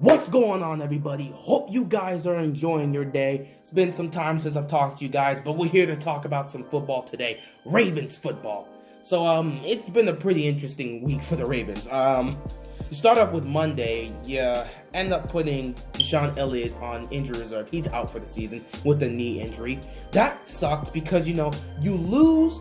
What's going on, everybody? Hope you guys are enjoying your day. It's been some time since I've talked to you guys, but we're here to talk about some football today. Ravens football. So, it's been a pretty interesting week for the Ravens. You start off with Monday, you end up putting Elliot on injury reserve. He's out for the season with a knee injury. That sucks because, you lose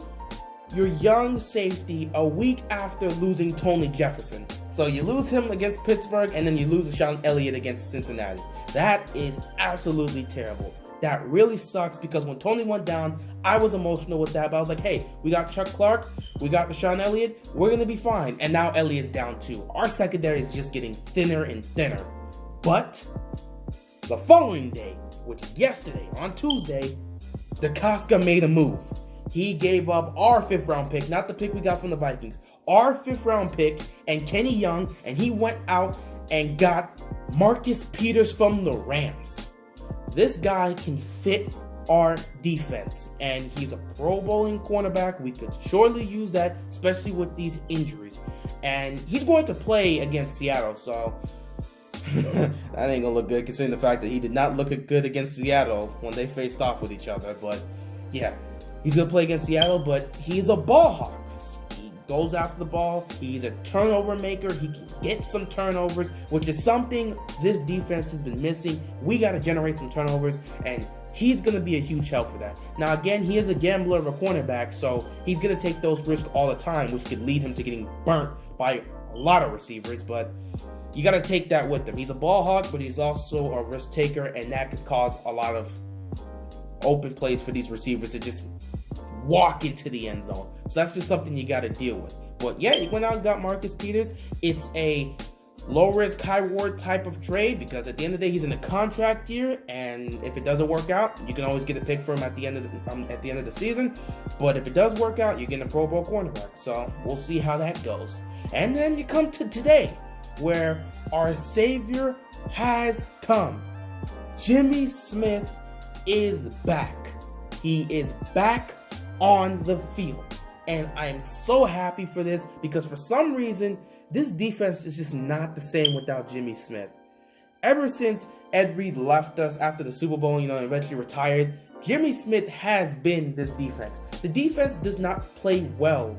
your young safety a week after losing Tony Jefferson. So you lose him against Pittsburgh, and then you lose Elliot against Cincinnati. That is absolutely terrible. That really sucks because when Tony went down, I was emotional with that. But I was like, hey, we got Chuck Clark, we got Elliot, we're going to be fine. And now Elliott's down too. Our secondary is just getting thinner and thinner. But the following day, which is yesterday, on Tuesday, DeCosta made a move. He gave up our 5th round pick, not the pick we got from the Vikings, our 5th round pick and Kenny Young, and he went out and got Marcus Peters from the Rams. This guy can fit our defense, and he's a Pro Bowling cornerback. We could surely use that, especially with these injuries. And he's going to play against Seattle, so that ain't gonna look good considering the fact that he did not look good against Seattle when they faced off with each other. But yeah, he's going to play against Seattle, but he's a ball hawk. He goes after the ball. He's a turnover maker. He can get some turnovers, which is something this defense has been missing. We got to generate some turnovers, and he's going to be a huge help for that. Now, again, he is a gambler of a cornerback, so he's going to take those risks all the time, which could lead him to getting burnt by a lot of receivers, but you got to take that with him. He's a ball hawk, but he's also a risk taker, and that could cause a lot of open plays for these receivers to just walk into the end zone. So that's just something you got to deal with. But yeah, you went out and got Marcus Peters. It's a low risk, high reward type of trade because at the end of the day, he's in a contract year, and if it doesn't work out, you can always get a pick for him at the end of the season. But if it does work out, you're getting a Pro Bowl cornerback. So we'll see how that goes. And then you come to today, where our savior has come. Jimmy Smith is back. He is back on the field. And I am so happy for this because for some reason, this defense is just not the same without Jimmy Smith. Ever since Ed Reed left us after the Super Bowl, and eventually retired, Jimmy Smith has been this defense. The defense does not play well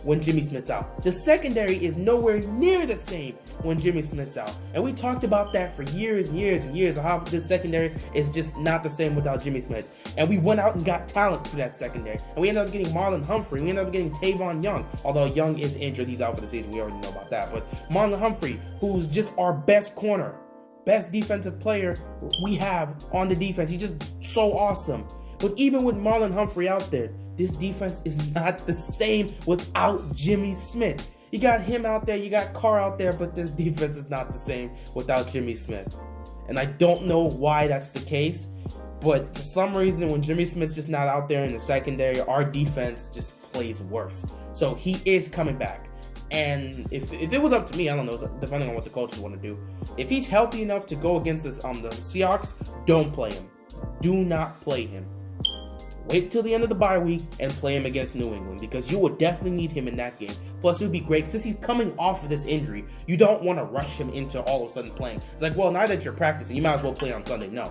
when Jimmy Smith's out. The secondary is nowhere near the same when Jimmy Smith's out. And we talked about that for years and years and years, how this secondary is just not the same without Jimmy Smith. And we went out and got talent for that secondary. And we ended up getting Marlon Humphrey. We ended up getting Tavon Young. Although Young is injured, he's out for the season. We already know about that. But Marlon Humphrey, who's just our best corner, best defensive player we have on the defense. He's just so awesome. But even with Marlon Humphrey out there, this defense is not the same without Jimmy Smith. You got him out there, you got Carr out there, but this defense is not the same without Jimmy Smith. And I don't know why that's the case, but for some reason, when Jimmy Smith's just not out there in the secondary, our defense just plays worse. So he is coming back. And if it was up to me, I don't know, depending on what the coaches want to do, if he's healthy enough to go against the Seahawks, don't play him. Do not play him. Wait till the end of the bye week and play him against New England because you will definitely need him in that game. Plus, it would be great since he's coming off of this injury. You don't want to rush him into all of a sudden playing. It's like, well, now that you're practicing, you might as well play on Sunday. No.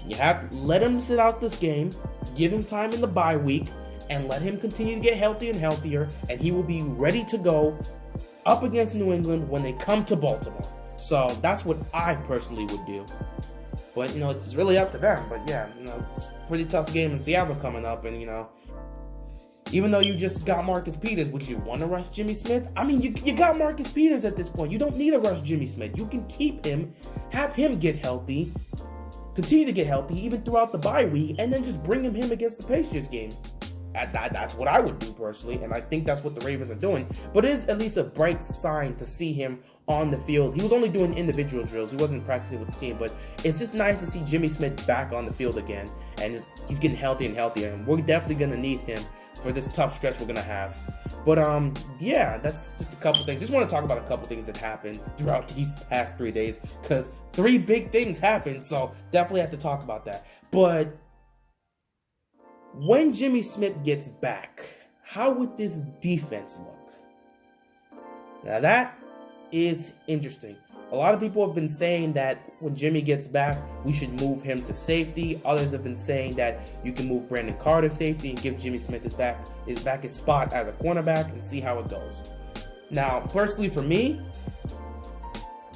You have to let him sit out this game, give him time in the bye week, and let him continue to get healthier and healthier, and he will be ready to go up against New England when they come to Baltimore. So that's what I personally would do. But, it's really up to them. But, yeah, it's a pretty tough game in Seattle coming up. And, even though you just got Marcus Peters, would you want to rush Jimmy Smith? I mean, you got Marcus Peters at this point. You don't need to rush Jimmy Smith. You can keep him, have him get healthy, continue to get healthy, even throughout the bye week, and then just bring him against the Patriots game. That's what I would do personally, and I think that's what the Ravens are doing. But it is at least a bright sign to see him on the field. He was only doing individual drills. He wasn't practicing with the team, but it's just nice to see Jimmy Smith back on the field again, and he's getting healthier and healthier, and we're definitely going to need him for this tough stretch we're going to have. But, yeah, that's just a couple things. Just want to talk about a couple things that happened throughout these past 3 days, because 3 big things happened, so definitely have to talk about that. But when Jimmy Smith gets back, how would this defense look? Now that is interesting. A lot of people have been saying that when Jimmy gets back, we should move him to safety. Others have been saying that you can move Brandon Carr to safety and give Jimmy Smith his spot as a cornerback and see how it goes. Now, personally for me,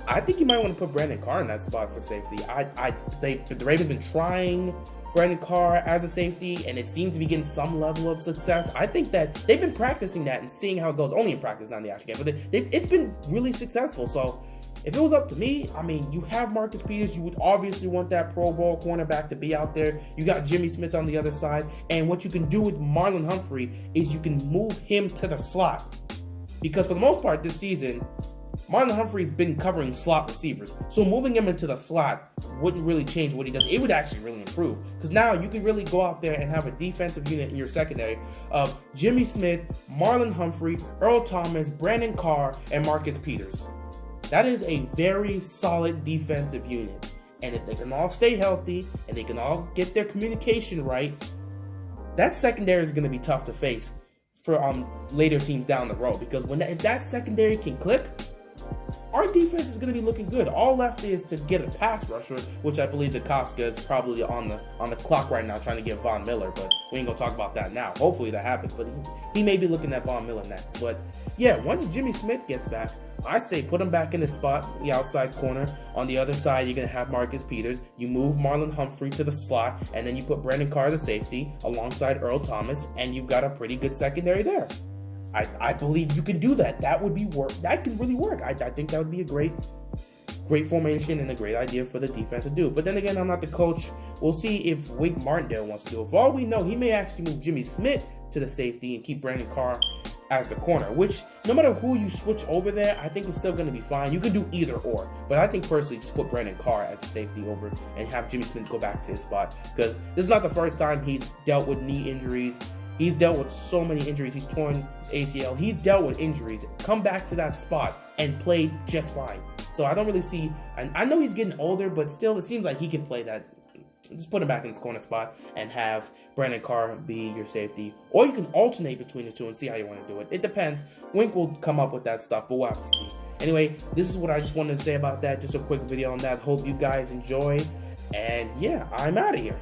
I think you might want to put Brandon Carr in that spot for safety. The Ravens been trying Brandon Carr as a safety, and it seems to be getting some level of success. I think that they've been practicing that and seeing how it goes. Only in practice, not in the actual game. But it's been really successful. So if it was up to me, I mean, you have Marcus Peters. You would obviously want that Pro Bowl cornerback to be out there. You got Jimmy Smith on the other side. And what you can do with Marlon Humphrey is you can move him to the slot. Because for the most part this season, Marlon Humphrey's been covering slot receivers. So moving him into the slot wouldn't really change what he does. It would actually really improve. Because now you can really go out there and have a defensive unit in your secondary of Jimmy Smith, Marlon Humphrey, Earl Thomas, Brandon Carr, and Marcus Peters. That is a very solid defensive unit. And if they can all stay healthy and they can all get their communication right, that secondary is going to be tough to face for later teams down the road. Because if that secondary can click, our defense is going to be looking good. All left is to get a pass rusher, which I believe Koska is probably on the clock right now trying to get Von Miller, but we ain't going to talk about that now. Hopefully that happens, but he may be looking at Von Miller next. But yeah, once Jimmy Smith gets back, I say put him back in his spot, the outside corner. On the other side, you're going to have Marcus Peters. You move Marlon Humphrey to the slot, and then you put Brandon Carr as a safety alongside Earl Thomas, and you've got a pretty good secondary there. I believe you can do that. That can really work. I think that would be a great formation and a great idea for the defense to do. But then again, I'm not the coach. We'll see if Wink Martindale wants to do it. For all we know, he may actually move Jimmy Smith to the safety and keep Brandon Carr as the corner, which no matter who you switch over there, I think it's still going to be fine. You can do either or, but I think personally just put Brandon Carr as a safety over and have Jimmy Smith go back to his spot, because this is not the first time he's dealt with knee injuries. He's dealt with so many injuries. He's torn his ACL. He's dealt with injuries. Come back to that spot and play just fine. So I don't really see, I know he's getting older, but still it seems like he can play that. Just put him back in his corner spot and have Brandon Carr be your safety. Or you can alternate between the two and see how you want to do it. It depends. Wink will come up with that stuff, but we'll have to see. Anyway, this is what I just wanted to say about that. Just a quick video on that. Hope you guys enjoy. And yeah, I'm out of here.